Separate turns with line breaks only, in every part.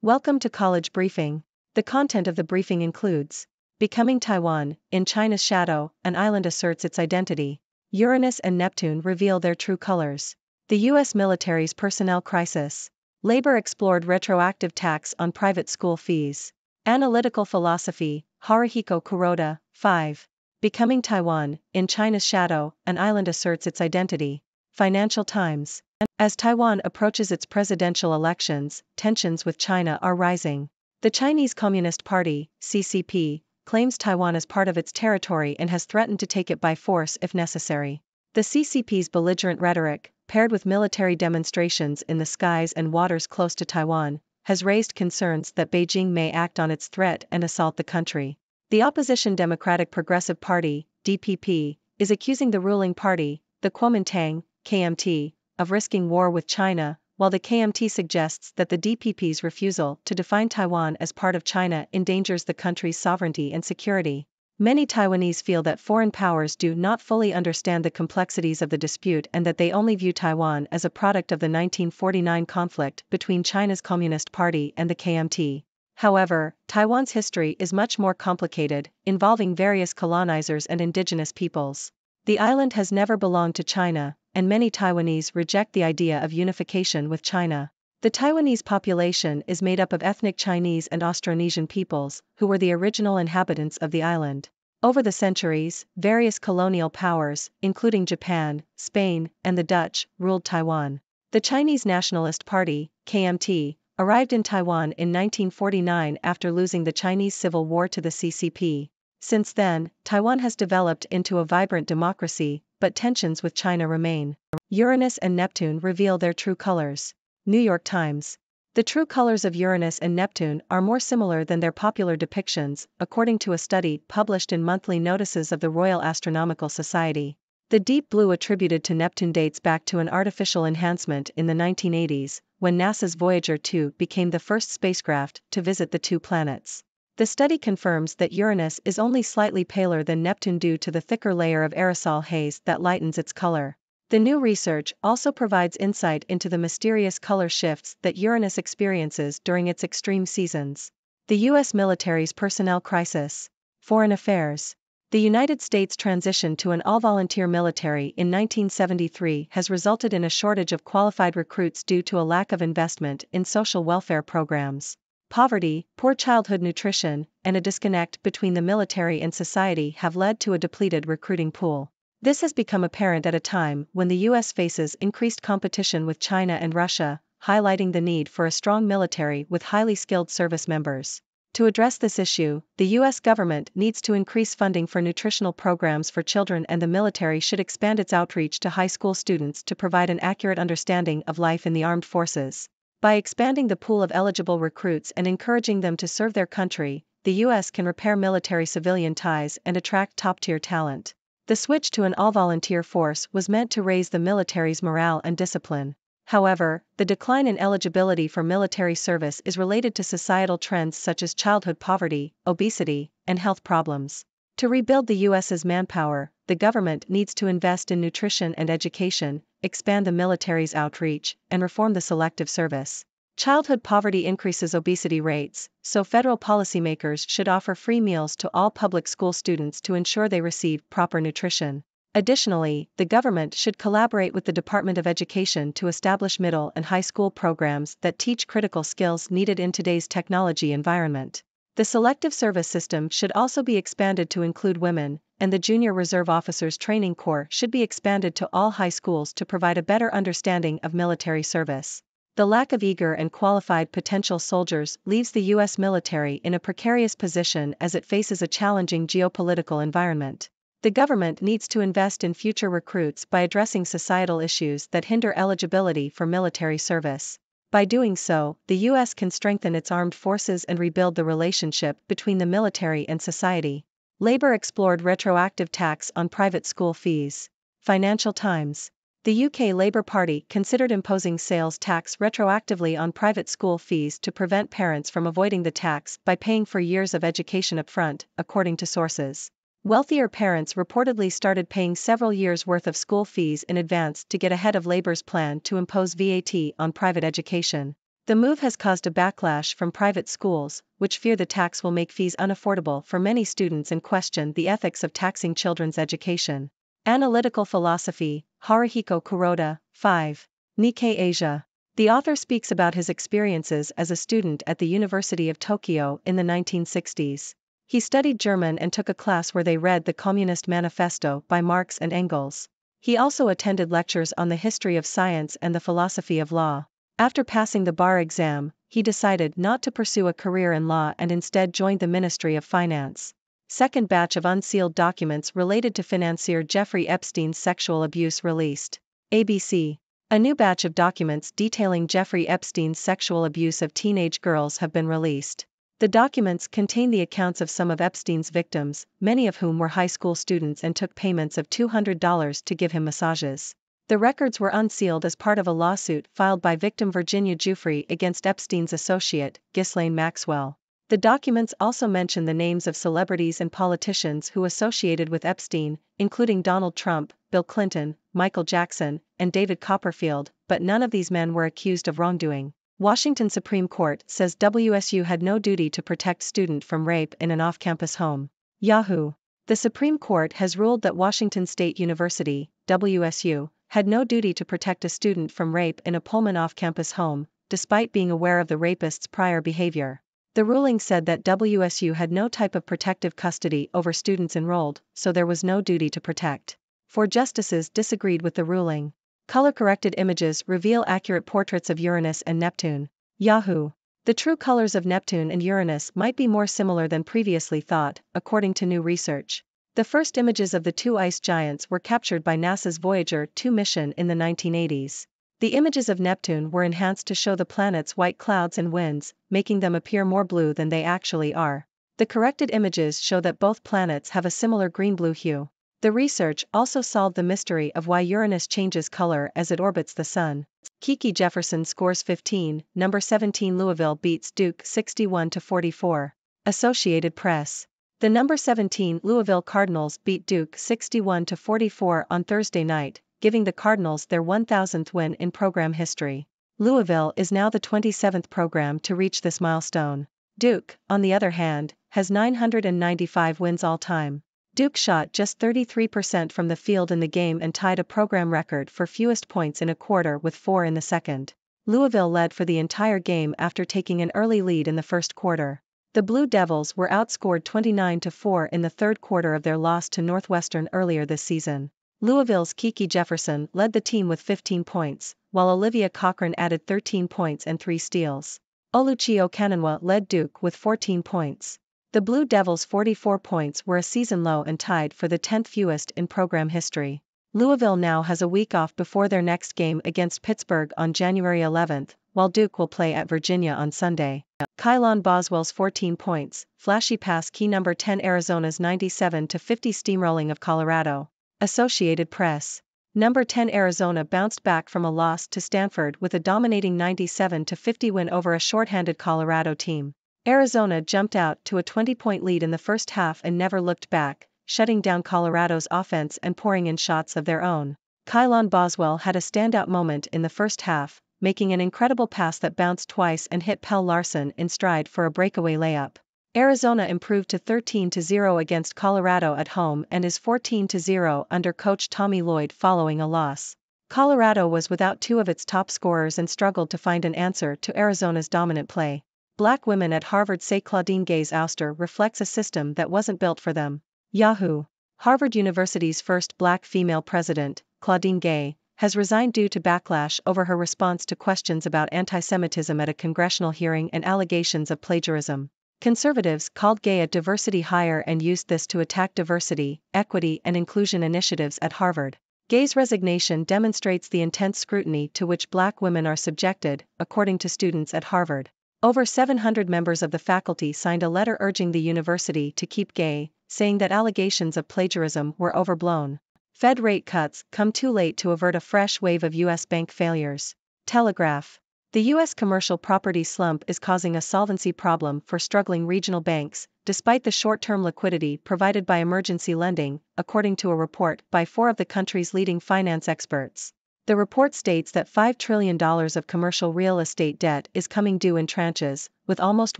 Welcome to College Briefing. The content of the briefing includes Becoming Taiwan, in China's shadow, an island asserts its identity. Uranus and Neptune reveal their true colors. The U.S. military's personnel crisis. Labor explored retroactive tax on private school fees. Analytical philosophy, Haruhiko Kuroda, 5. Becoming Taiwan, in China's shadow, an island asserts its identity. Financial Times. As Taiwan approaches its presidential elections, tensions with China are rising. The Chinese Communist Party, CCP, claims Taiwan as part of its territory and has threatened to take it by force if necessary. The CCP's belligerent rhetoric, paired with military demonstrations in the skies and waters close to Taiwan, has raised concerns that Beijing may act on its threat and assault the country. The opposition Democratic Progressive Party, DPP, is accusing the ruling party, the Kuomintang, KMT, of risking war with China, while the KMT suggests that the DPP's refusal to define Taiwan as part of China endangers the country's sovereignty and security. Many Taiwanese feel that foreign powers do not fully understand the complexities of the dispute and that they only view Taiwan as a product of the 1949 conflict between China's Communist Party and the KMT. However, Taiwan's history is much more complicated, involving various colonizers and indigenous peoples. The island has never belonged to China, and many Taiwanese reject the idea of unification with China. The Taiwanese population is made up of ethnic Chinese and Austronesian peoples, who were the original inhabitants of the island. Over the centuries, various colonial powers, including Japan, Spain, and the Dutch, ruled Taiwan. The Chinese Nationalist Party, KMT, arrived in Taiwan in 1949 after losing the Chinese Civil War to the CCP. Since then, Taiwan has developed into a vibrant democracy, but tensions with China remain. Uranus and Neptune reveal their true colors. New York Times. The true colors of Uranus and Neptune are more similar than their popular depictions, according to a study published in Monthly Notices of the Royal Astronomical Society. The deep blue attributed to Neptune dates back to an artificial enhancement in the 1980s, when NASA's Voyager 2 became the first spacecraft to visit the two planets. The study confirms that Uranus is only slightly paler than Neptune due to the thicker layer of aerosol haze that lightens its color. The new research also provides insight into the mysterious color shifts that Uranus experiences during its extreme seasons. The U.S. military's personnel crisis. Foreign Affairs. The United States' transition to an all-volunteer military in 1973 has resulted in a shortage of qualified recruits due to a lack of investment in social welfare programs. Poverty, poor childhood nutrition, and a disconnect between the military and society have led to a depleted recruiting pool. This has become apparent at a time when the U.S. faces increased competition with China and Russia, highlighting the need for a strong military with highly skilled service members. To address this issue, the U.S. government needs to increase funding for nutritional programs for children, and the military should expand its outreach to high school students to provide an accurate understanding of life in the armed forces. By expanding the pool of eligible recruits and encouraging them to serve their country, the U.S. can repair military-civilian ties and attract top-tier talent. The switch to an all-volunteer force was meant to raise the military's morale and discipline. However, the decline in eligibility for military service is related to societal trends such as childhood poverty, obesity, and health problems. To rebuild the U.S.'s manpower, the government needs to invest in nutrition and education, expand the military's outreach, and reform the selective service. Childhood poverty increases obesity rates, so federal policymakers should offer free meals to all public school students to ensure they receive proper nutrition. Additionally, the government should collaborate with the Department of Education to establish middle and high school programs that teach critical skills needed in today's technology environment. The selective service system should also be expanded to include women, and the Junior Reserve Officers Training Corps should be expanded to all high schools to provide a better understanding of military service. The lack of eager and qualified potential soldiers leaves the U.S. military in a precarious position as it faces a challenging geopolitical environment. The government needs to invest in future recruits by addressing societal issues that hinder eligibility for military service. By doing so, the U.S. can strengthen its armed forces and rebuild the relationship between the military and society. Labor explored retroactive tax on private school fees. Financial Times. The UK Labour Party considered imposing sales tax retroactively on private school fees to prevent parents from avoiding the tax by paying for years of education upfront, according to sources. Wealthier parents reportedly started paying several years' worth of school fees in advance to get ahead of Labour's plan to impose VAT on private education. The move has caused a backlash from private schools, which fear the tax will make fees unaffordable for many students and question the ethics of taxing children's education. Analytical Philosophy, Haruhiko Kuroda, 5. Nikkei Asia. The author speaks about his experiences as a student at the University of Tokyo in the 1960s. He studied German and took a class where they read the Communist Manifesto by Marx and Engels. He also attended lectures on the history of science and the philosophy of law. After passing the bar exam, he decided not to pursue a career in law and instead joined the Ministry of Finance. Second batch of unsealed documents related to financier Jeffrey Epstein's sexual abuse released. ABC. A new batch of documents detailing Jeffrey Epstein's sexual abuse of teenage girls have been released. The documents contain the accounts of some of Epstein's victims, many of whom were high school students and took payments of $200 to give him massages. The records were unsealed as part of a lawsuit filed by victim Virginia Giuffre against Epstein's associate, Ghislaine Maxwell. The documents also mention the names of celebrities and politicians who associated with Epstein, including Donald Trump, Bill Clinton, Michael Jackson, and David Copperfield, but none of these men were accused of wrongdoing. Washington Supreme Court says WSU had no duty to protect student from rape in an off-campus home. Yahoo! The Supreme Court has ruled that Washington State University, WSU, had no duty to protect a student from rape in a Pullman off-campus home, despite being aware of the rapist's prior behavior. The ruling said that WSU had no type of protective custody over students enrolled, so there was no duty to protect. 4 justices disagreed with the ruling. Color-corrected images reveal accurate portraits of Uranus and Neptune. Yahoo! The true colors of Neptune and Uranus might be more similar than previously thought, according to new research. The first images of the two ice giants were captured by NASA's Voyager 2 mission in the 1980s. The images of Neptune were enhanced to show the planet's white clouds and winds, making them appear more blue than they actually are. The corrected images show that both planets have a similar green-blue hue. The research also solved the mystery of why Uranus changes color as it orbits the Sun. Kiki Jefferson scores 15, number 17 Louisville beats Duke 61-44. Associated Press. The number 17 Louisville Cardinals beat Duke 61-44 on Thursday night, giving the Cardinals their 1,000th win in program history. Louisville is now the 27th program to reach this milestone. Duke, on the other hand, has 995 wins all time. Duke shot just 33% from the field in the game and tied a program record for fewest points in a quarter with 4 in the second. Louisville led for the entire game after taking an early lead in the first quarter. The Blue Devils were outscored 29-4 in the third quarter of their loss to Northwestern earlier this season. Louisville's Kiki Jefferson led the team with 15 points, while Olivia Cochran added 13 points and 3 steals. Oluchi Okananwa led Duke with 14 points. The Blue Devils' 44 points were a season low and tied for the 10th fewest in program history. Louisville now has a week off before their next game against Pittsburgh on January 11, while Duke will play at Virginia on Sunday. Kylon Boswell's 14 points, flashy pass key number 10 Arizona's 97-50 steamrolling of Colorado. Associated Press. Number 10 Arizona bounced back from a loss to Stanford with a dominating 97-50 win over a shorthanded Colorado team. Arizona jumped out to a 20-point lead in the first half and never looked back, shutting down Colorado's offense and pouring in shots of their own. Kylon Boswell had a standout moment in the first half, making an incredible pass that bounced twice and hit Pell Larson in stride for a breakaway layup. Arizona improved to 13-0 against Colorado at home and is 14-0 under coach Tommy Lloyd following a loss. Colorado was without 2 of its top scorers and struggled to find an answer to Arizona's dominant play. Black women at Harvard say Claudine Gay's ouster reflects a system that wasn't built for them. Yahoo! Harvard University's first black female president, Claudine Gay, has resigned due to backlash over her response to questions about anti-Semitism at a congressional hearing and allegations of plagiarism. Conservatives called Gay a diversity hire and used this to attack diversity, equity and inclusion initiatives at Harvard. Gay's resignation demonstrates the intense scrutiny to which black women are subjected, according to students at Harvard. Over 700 members of the faculty signed a letter urging the university to keep Gay, saying that allegations of plagiarism were overblown. Fed rate cuts come too late to avert a fresh wave of U.S. bank failures. Telegraph. The U.S. commercial property slump is causing a solvency problem for struggling regional banks, despite the short-term liquidity provided by emergency lending, according to a report by 4 of the country's leading finance experts. The report states that $5 trillion of commercial real estate debt is coming due in tranches, with almost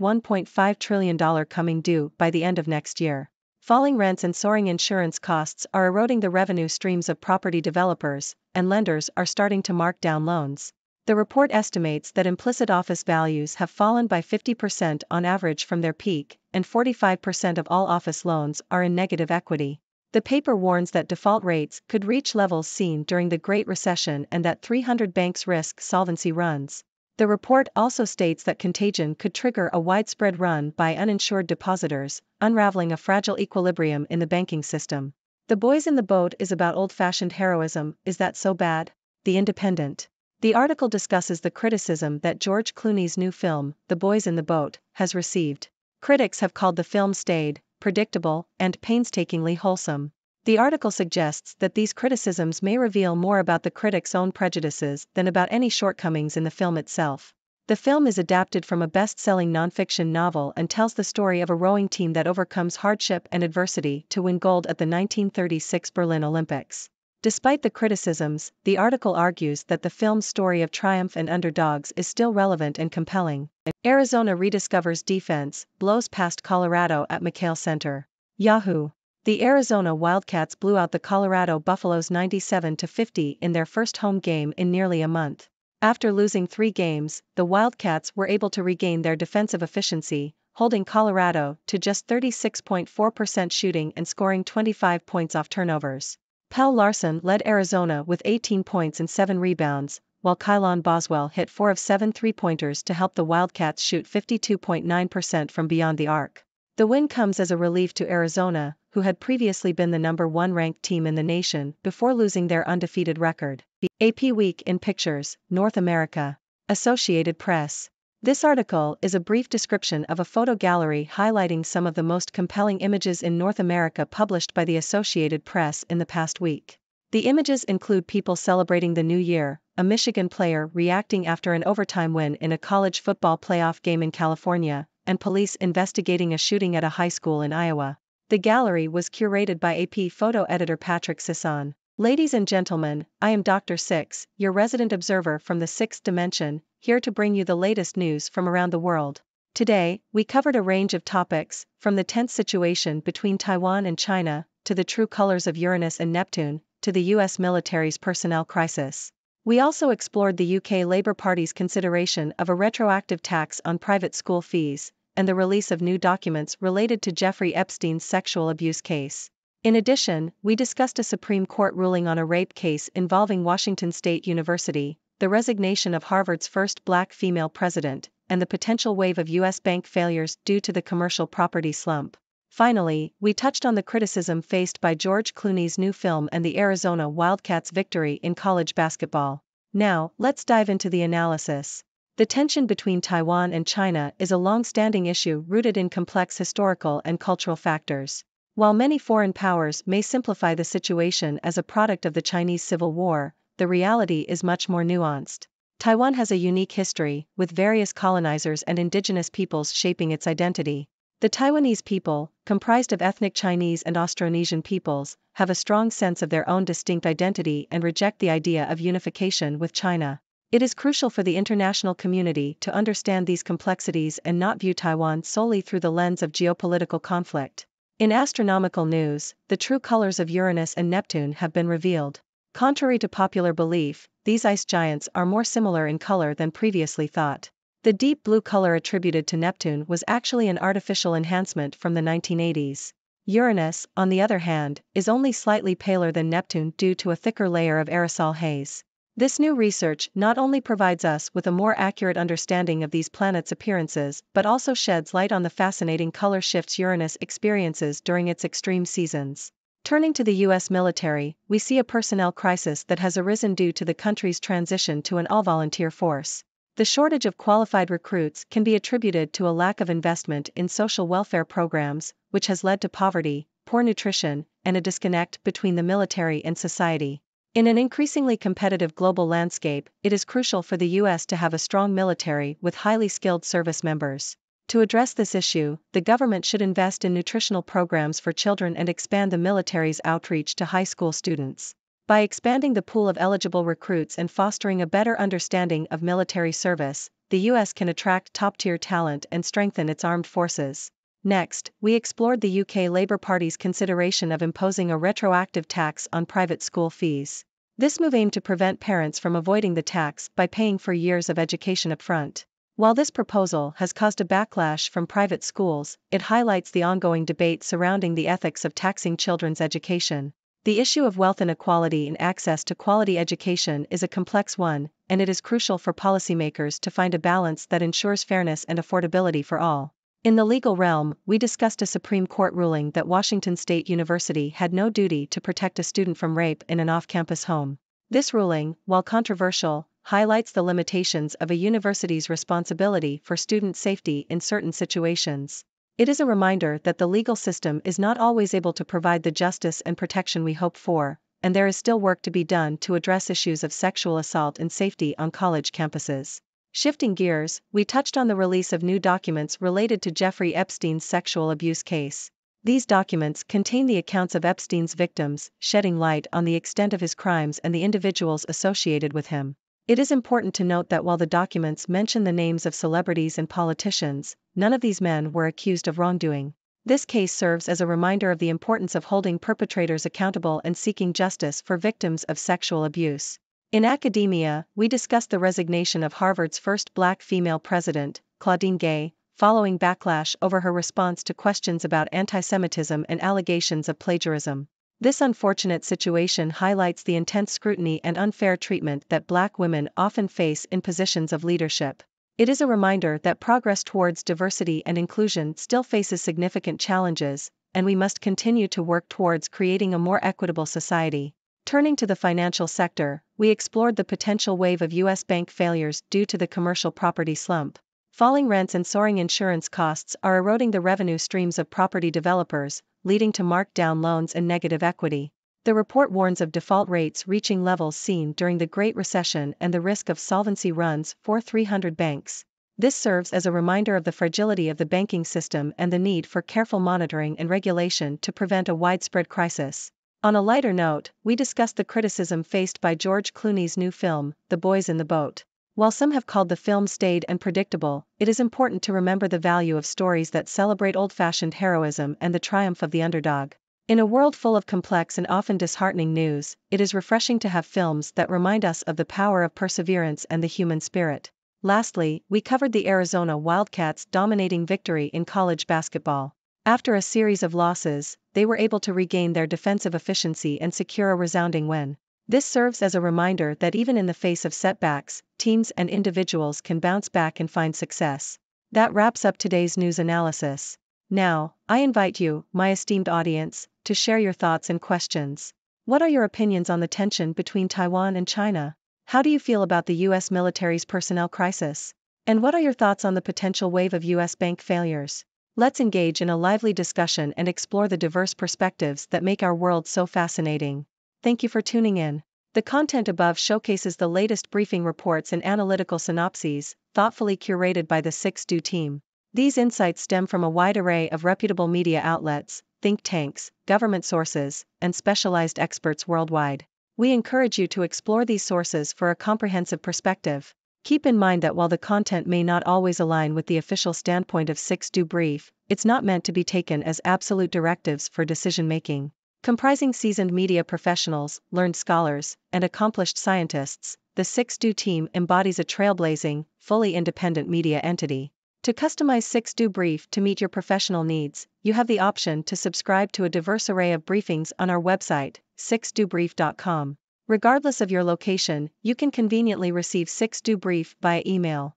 $1.5 trillion coming due by the end of next year. Falling rents and soaring insurance costs are eroding the revenue streams of property developers, and lenders are starting to mark down loans. The report estimates that implicit office values have fallen by 50% on average from their peak, and 45% of all office loans are in negative equity. The paper warns that default rates could reach levels seen during the Great Recession and that 300 banks risk solvency runs. The report also states that contagion could trigger a widespread run by uninsured depositors, unraveling a fragile equilibrium in the banking system. The Boys in the Boat is about old-fashioned heroism. Is that so bad? The Independent. The article discusses the criticism that George Clooney's new film, The Boys in the Boat, has received. Critics have called the film staid, predictable, and painstakingly wholesome. The article suggests that these criticisms may reveal more about the critic's own prejudices than about any shortcomings in the film itself. The film is adapted from a best-selling nonfiction novel and tells the story of a rowing team that overcomes hardship and adversity to win gold at the 1936 Berlin Olympics. Despite the criticisms, the article argues that the film's story of triumph and underdogs is still relevant and compelling. Arizona rediscovers defense, blows past Colorado at McHale Center. Yahoo! The Arizona Wildcats blew out the Colorado Buffaloes 97-50 in their first home game in nearly a month. After losing 3 games, the Wildcats were able to regain their defensive efficiency, holding Colorado to just 36.4% shooting and scoring 25 points off turnovers. Pelle Larsson led Arizona with 18 points and 7 rebounds, while Kylon Boswell hit 4 of 7 three-pointers to help the Wildcats shoot 52.9% from beyond the arc. The win comes as a relief to Arizona, who had previously been the number 1 ranked team in the nation before losing their undefeated record. AP Week in Pictures, North America. Associated Press. This article is a brief description of a photo gallery highlighting some of the most compelling images in North America published by the Associated Press in the past week. The images include people celebrating the new year, a Michigan player reacting after an overtime win in a college football playoff game in California, and police investigating a shooting at a high school in Iowa. The gallery was curated by AP photo editor Patrick Sisson. Ladies and gentlemen, I am Dr. Six, your resident observer from the 6th dimension, here to bring you the latest news from around the world. Today, we covered a range of topics, from the tense situation between Taiwan and China, to the true colors of Uranus and Neptune, to the US military's personnel crisis. We also explored the UK Labour Party's consideration of a retroactive tax on private school fees, and the release of new documents related to Jeffrey Epstein's sexual abuse case. In addition, we discussed a Supreme Court ruling on a rape case involving Washington State University, the resignation of Harvard's first black female president, and the potential wave of U.S. bank failures due to the commercial property slump. Finally, we touched on the criticism faced by George Clooney's new film and the Arizona Wildcats' victory in college basketball. Now, let's dive into the analysis. The tension between Taiwan and China is a long-standing issue rooted in complex historical and cultural factors. While many foreign powers may simplify the situation as a product of the Chinese Civil War, the reality is much more nuanced. Taiwan has a unique history, with various colonizers and indigenous peoples shaping its identity. The Taiwanese people, comprised of ethnic Chinese and Austronesian peoples, have a strong sense of their own distinct identity and reject the idea of unification with China. It is crucial for the international community to understand these complexities and not view Taiwan solely through the lens of geopolitical conflict. In astronomical news, the true colors of Uranus and Neptune have been revealed. Contrary to popular belief, these ice giants are more similar in color than previously thought. The deep blue color attributed to Neptune was actually an artificial enhancement from the 1980s. Uranus, on the other hand, is only slightly paler than Neptune due to a thicker layer of aerosol haze. This new research not only provides us with a more accurate understanding of these planets' appearances but also sheds light on the fascinating color shifts Uranus experiences during its extreme seasons. Turning to the U.S. military, we see a personnel crisis that has arisen due to the country's transition to an all-volunteer force. The shortage of qualified recruits can be attributed to a lack of investment in social welfare programs, which has led to poverty, poor nutrition, and a disconnect between the military and society. In an increasingly competitive global landscape, it is crucial for the U.S. to have a strong military with highly skilled service members. To address this issue, the government should invest in nutritional programs for children and expand the military's outreach to high school students. By expanding the pool of eligible recruits and fostering a better understanding of military service, the US can attract top-tier talent and strengthen its armed forces. Next, we explored the UK Labour Party's consideration of imposing a retroactive tax on private school fees. This move aimed to prevent parents from avoiding the tax by paying for years of education upfront. While this proposal has caused a backlash from private schools, it highlights the ongoing debate surrounding the ethics of taxing children's education. The issue of wealth inequality and access to quality education is a complex one, and it is crucial for policymakers to find a balance that ensures fairness and affordability for all. In the legal realm, we discussed a Supreme Court ruling that Washington State University had no duty to protect a student from rape in an off-campus home. This ruling, while controversial, highlights the limitations of a university's responsibility for student safety in certain situations. It is a reminder that the legal system is not always able to provide the justice and protection we hope for, and there is still work to be done to address issues of sexual assault and safety on college campuses. Shifting gears, we touched on the release of new documents related to Jeffrey Epstein's sexual abuse case. These documents contain the accounts of Epstein's victims, shedding light on the extent of his crimes and the individuals associated with him. It is important to note that while the documents mention the names of celebrities and politicians, none of these men were accused of wrongdoing. This case serves as a reminder of the importance of holding perpetrators accountable and seeking justice for victims of sexual abuse. In academia, we discussed the resignation of Harvard's first black female president, Claudine Gay, following backlash over her response to questions about anti-Semitism and allegations of plagiarism. This unfortunate situation highlights the intense scrutiny and unfair treatment that black women often face in positions of leadership. It is a reminder that progress towards diversity and inclusion still faces significant challenges, and we must continue to work towards creating a more equitable society. Turning to the financial sector, we explored the potential wave of U.S. bank failures due to the commercial property slump. Falling rents and soaring insurance costs are eroding the revenue streams of property developers, leading to marked-down loans and negative equity. The report warns of default rates reaching levels seen during the Great Recession and the risk of solvency runs for 300 banks. This serves as a reminder of the fragility of the banking system and the need for careful monitoring and regulation to prevent a widespread crisis. On a lighter note, we discussed the criticism faced by George Clooney's new film, The Boys in the Boat. While some have called the film staid and predictable, it is important to remember the value of stories that celebrate old-fashioned heroism and the triumph of the underdog. In a world full of complex and often disheartening news, it is refreshing to have films that remind us of the power of perseverance and the human spirit. Lastly, we covered the Arizona Wildcats' dominating victory in college basketball. After a series of losses, they were able to regain their defensive efficiency and secure a resounding win. This serves as a reminder that even in the face of setbacks, teams and individuals can bounce back and find success. That wraps up today's news analysis. Now, I invite you, my esteemed audience, to share your thoughts and questions. What are your opinions on the tension between Taiwan and China? How do you feel about the U.S. military's personnel crisis? And what are your thoughts on the potential wave of U.S. bank failures? Let's engage in a lively discussion and explore the diverse perspectives that make our world so fascinating. Thank you for tuning in. The content above showcases the latest briefing reports and analytical synopses, thoughtfully curated by the 6Do team. These insights stem from a wide array of reputable media outlets, think tanks, government sources, and specialized experts worldwide. We encourage you to explore these sources for a comprehensive perspective. Keep in mind that while the content may not always align with the official standpoint of 6Do Brief, it's not meant to be taken as absolute directives for decision-making. Comprising seasoned media professionals, learned scholars, and accomplished scientists, the 6Do team embodies a trailblazing, fully independent media entity. To customize 6Do Brief to meet your professional needs, you have the option to subscribe to a diverse array of briefings on our website, 6dobrief.com. Regardless of your location, you can conveniently receive 6Do Brief via email.